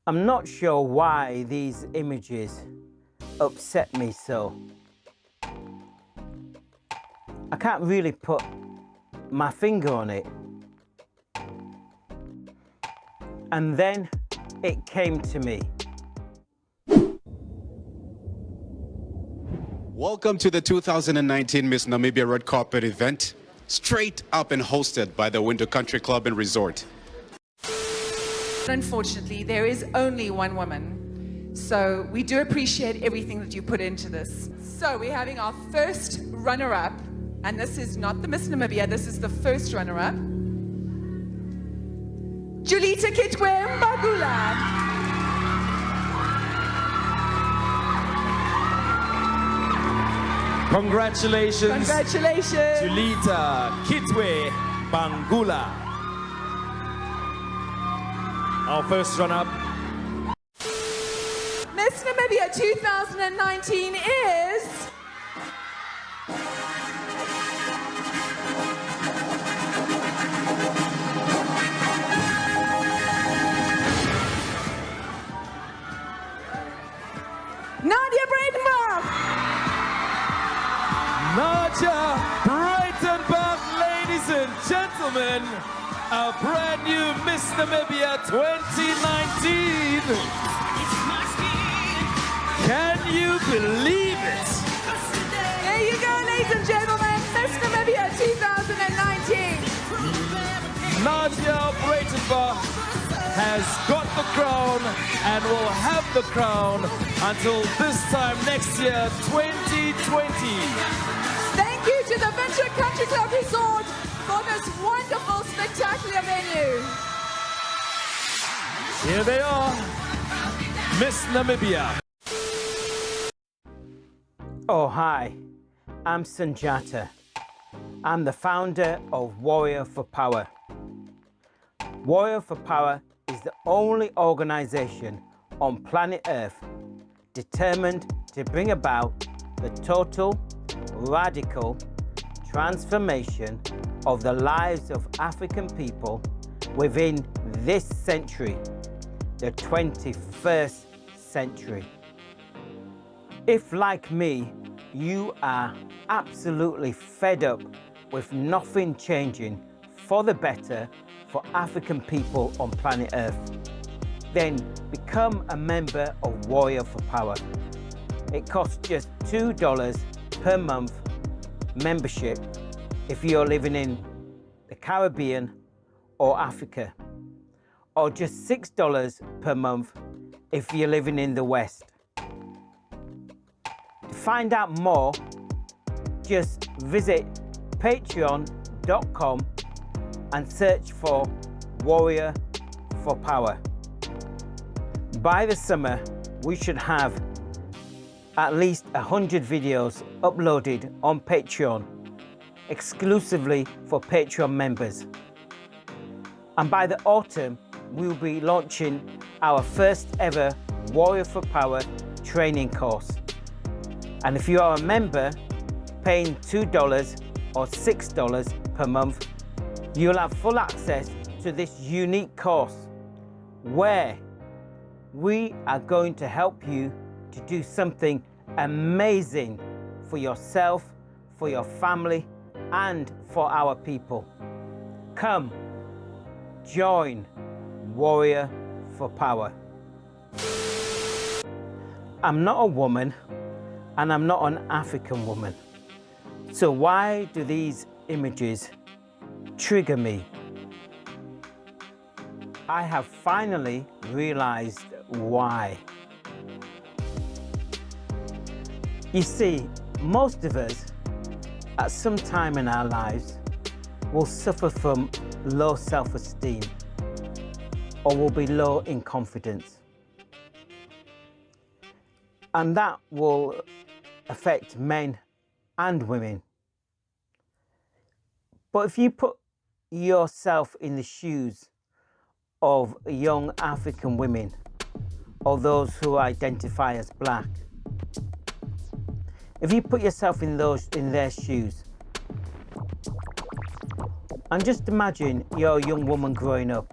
I'm not sure why these images upset me so. I can't really put my finger on it. And then it came to me. Welcome to the 2019 Miss Namibia Red Carpet event, straight up and hosted by the Winter Country Club and Resort. Unfortunately, there is only one woman. So we do appreciate everything that you put into this. So we're having our first runner-up, and this is not the Miss Namibia, this is the first runner-up. Sundjata Keita. Congratulations. Congratulations. Sundjata Keita. Our first run-up. Miss Namibia 2019 is... Nadia Breitenbach! Nadia Breitenbach, ladies and gentlemen, a brand new Miss Namibia 2019. Can you believe it? There you go, ladies and gentlemen, Miss Namibia 2019. Nadia Breitenbach has got the crown and will have the crown until this time next year, 2020. Thank you to the Winter Country Club Resort for this wonderful, spectacular venue. Here they are, Miss Namibia. Oh, hi, I'm Sundjata. I'm the founder of Warrior for Power. Warrior for Power is the only organization on planet Earth determined to bring about the total, radical transformation of the lives of African people within this century, the 21st century. If, like me, you are absolutely fed up with nothing changing for the better for African people on planet Earth, then become a member of Warrior for Power. It costs just $2 per month membership if you're living in the Caribbean or Africa, or just $6 per month if you're living in the West. To find out more, just visit patreon.com and search for Warrior for Power. By the summer, we should have at least 100 videos uploaded on Patreon, exclusively for Patreon members. And by the autumn, we'll be launching our first ever Warrior for Power training course. And if you are a member paying $2 or $6 per month, you'll have full access to this unique course where we are going to help you to do something amazing for yourself, for your family, and for our people. Come, join Warrior for Power. I'm not a woman, and I'm not an African woman. So why do these images trigger me? I have finally realized why. You see, most of us at some time in our lives will suffer from low self-esteem or will be low in confidence. And that will affect men and women. But if you put yourself in the shoes of young African women or those who identify as black, if you put yourself in their shoes, and just imagine you're a young woman growing up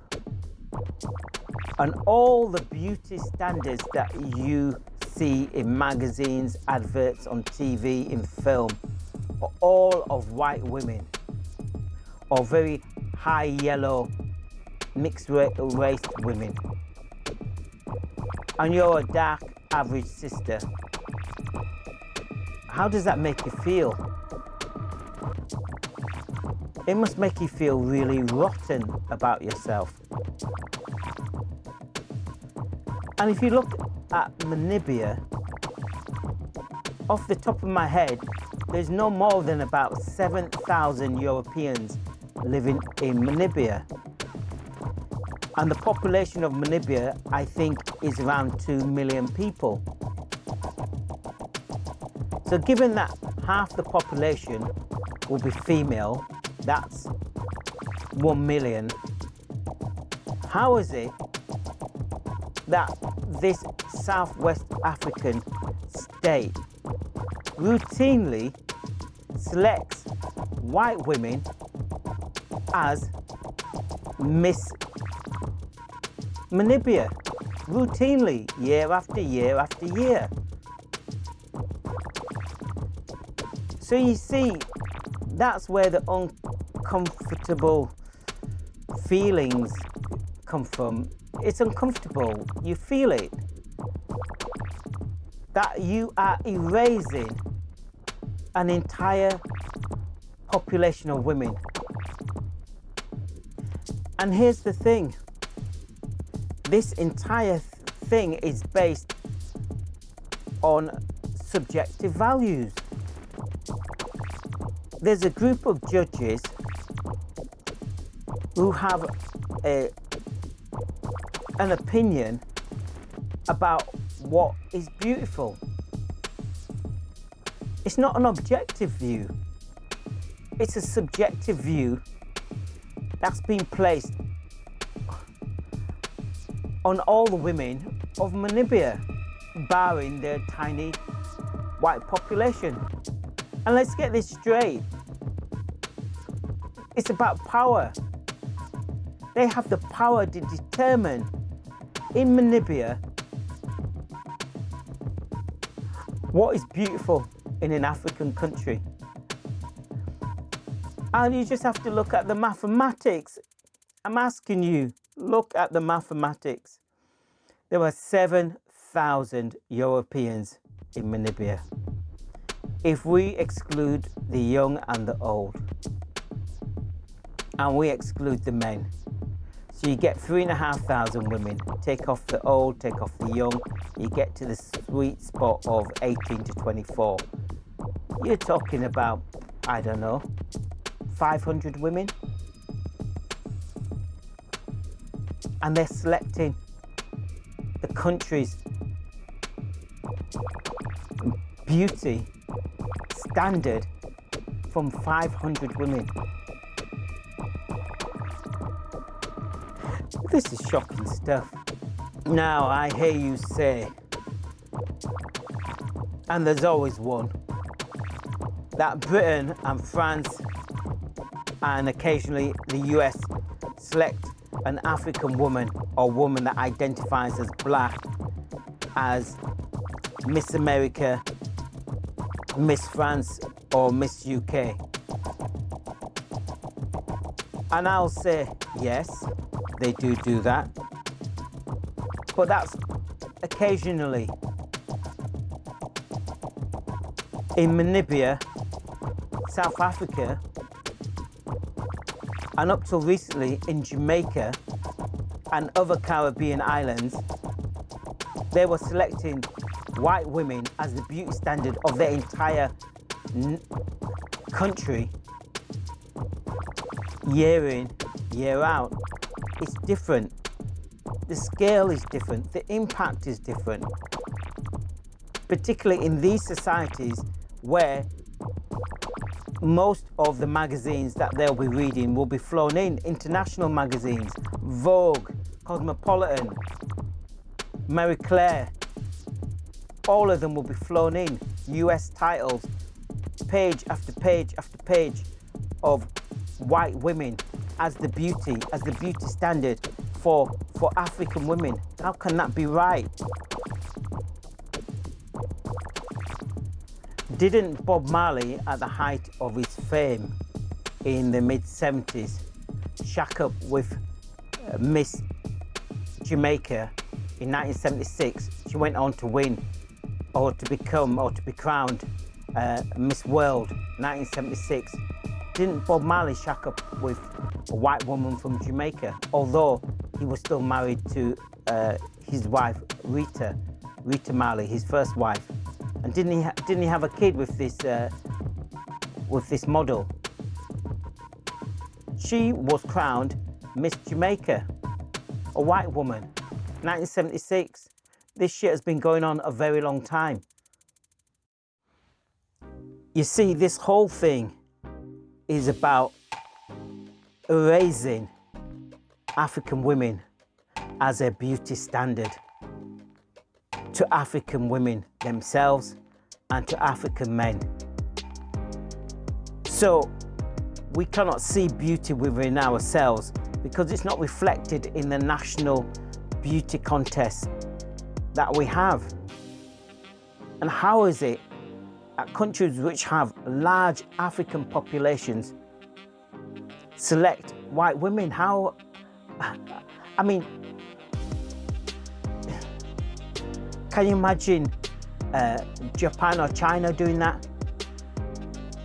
And all the beauty standards that you see in magazines, adverts, on TV, in film, are all of white women, or very high yellow, mixed race women. And you're a dark, average sister. How does that make you feel? It must make you feel really rotten about yourself. And if you look at Namibia, off the top of my head, there's no more than about 7,000 Europeans living in Namibia. And the population of Namibia, I think, is around 2 million people. So given that half the population will be female, that's 1 million. How is it that this Southwest African state routinely selects white women as Miss Namibia? Routinely, year after year after year. So you see, that's where the uncomfortable feelings come from. It's uncomfortable, you feel it. That you are erasing an entire population of women. And here's the thing. This entire thing is based on subjective values. There's a group of judges who have an opinion about what is beautiful. It's not an objective view. It's a subjective view that's been placed on all the women of Namibia, barring their tiny white population. And let's get this straight. It's about power. They have the power to determine in Namibia what is beautiful in an African country. And you just have to look at the mathematics. I'm asking you, look at the mathematics. There were 7,000 Europeans in Namibia. If we exclude the young and the old, and we exclude the men, so you get 3,500 women. Take off the old, take off the young, you get to the sweet spot of 18 to 24. You're talking about, I don't know, 500 women. And they're selecting the country's beauty standard from 500 women. This is shocking stuff. Now I hear you say, and there's always one, that Britain and France and occasionally the US select an African woman or woman that identifies as black as Miss America, Miss France or Miss UK. And I'll say, yes, they do that. But that's occasionally. In Namibia, South Africa, and up till recently in Jamaica and other Caribbean islands, they were selecting white women as the beauty standard of their entire country, year in, year out. It's different. The scale is different. The impact is different. Particularly in these societies where most of the magazines that they'll be reading will be flown in. International magazines, Vogue, Cosmopolitan, Marie Claire, all of them will be flown in. US titles, page after page after page of white women as the beauty standard for African women. How can that be right? Didn't Bob Marley, at the height of his fame in the mid-70s, shack up with Miss Jamaica in 1976? She went on to win or to be crowned Miss World 1976. Didn't Bob Marley shack up with a white woman from Jamaica, although he was still married to his wife Rita Marley, his first wife? And didn't he have a kid with this model? She was crowned Miss Jamaica, a white woman, 1976. This shit has been going on a very long time. You see, this whole thing is about erasing African women as a beauty standard to African women themselves and to African men. So we cannot see beauty within ourselves because it's not reflected in the national beauty contest that we have. And how is it that countries which have large African populations select white women? How, I mean, can you imagine Japan or China doing that?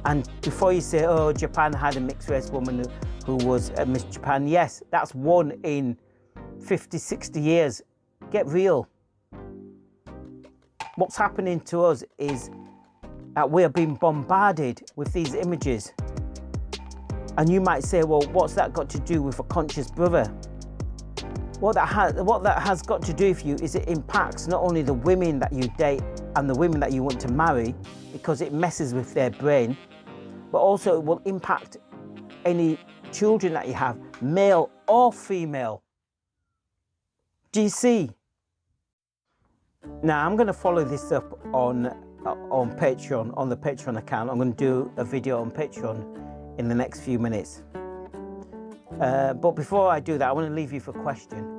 And before you say, oh, Japan had a mixed race woman who was Miss Japan, yes, that's one in 50, 60 years. Get real. What's happening to us is that we are being bombarded with these images. And you might say, well, what's that got to do with a conscious brother? What that has got to do with you is it impacts not only the women that you date and the women that you want to marry, because it messes with their brain, but also it will impact any children that you have, male or female. Do you see? Now, I'm going to follow this up on Patreon, on the Patreon account. I'm going to do a video on Patreon in the next few minutes. But before I do that, I want to leave you with a question.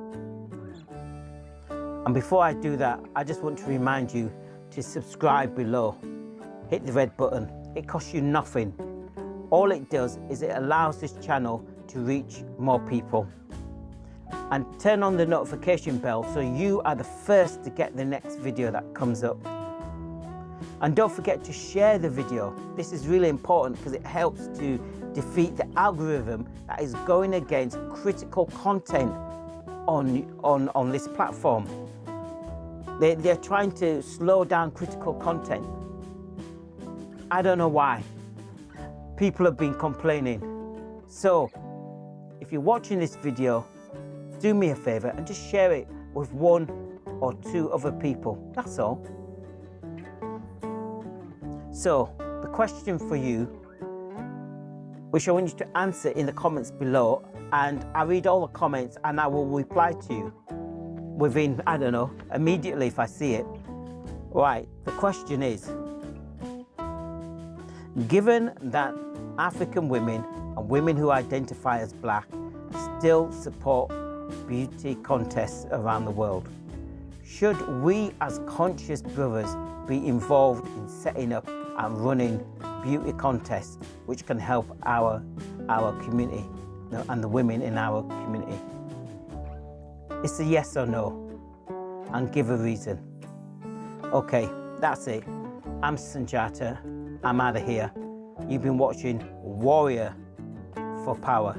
And before I do that, I just want to remind you to subscribe below. Hit the red button. It costs you nothing. All it does is it allows this channel to reach more people. And turn on the notification bell so you are the first to get the next video that comes up. And don't forget to share the video. This is really important because it helps to defeat the algorithm that is going against critical content on this platform. They're trying to slow down critical content. I don't know why. People have been complaining. So if you're watching this video, do me a favor and just share it with one or two other people. That's all. So the question for you, which I want you to answer in the comments below, and I read all the comments and I will reply to you within, I don't know, immediately if I see it. Right, the question is, given that African women and women who identify as black still support beauty contests around the world, should we as conscious brothers be involved in setting up and running beauty contests which can help our community and the women in our community? It's a yes or no, and give a reason. Okay, that's it. I'm Sundjata. I'm out of here. You've been watching Warrior for Power.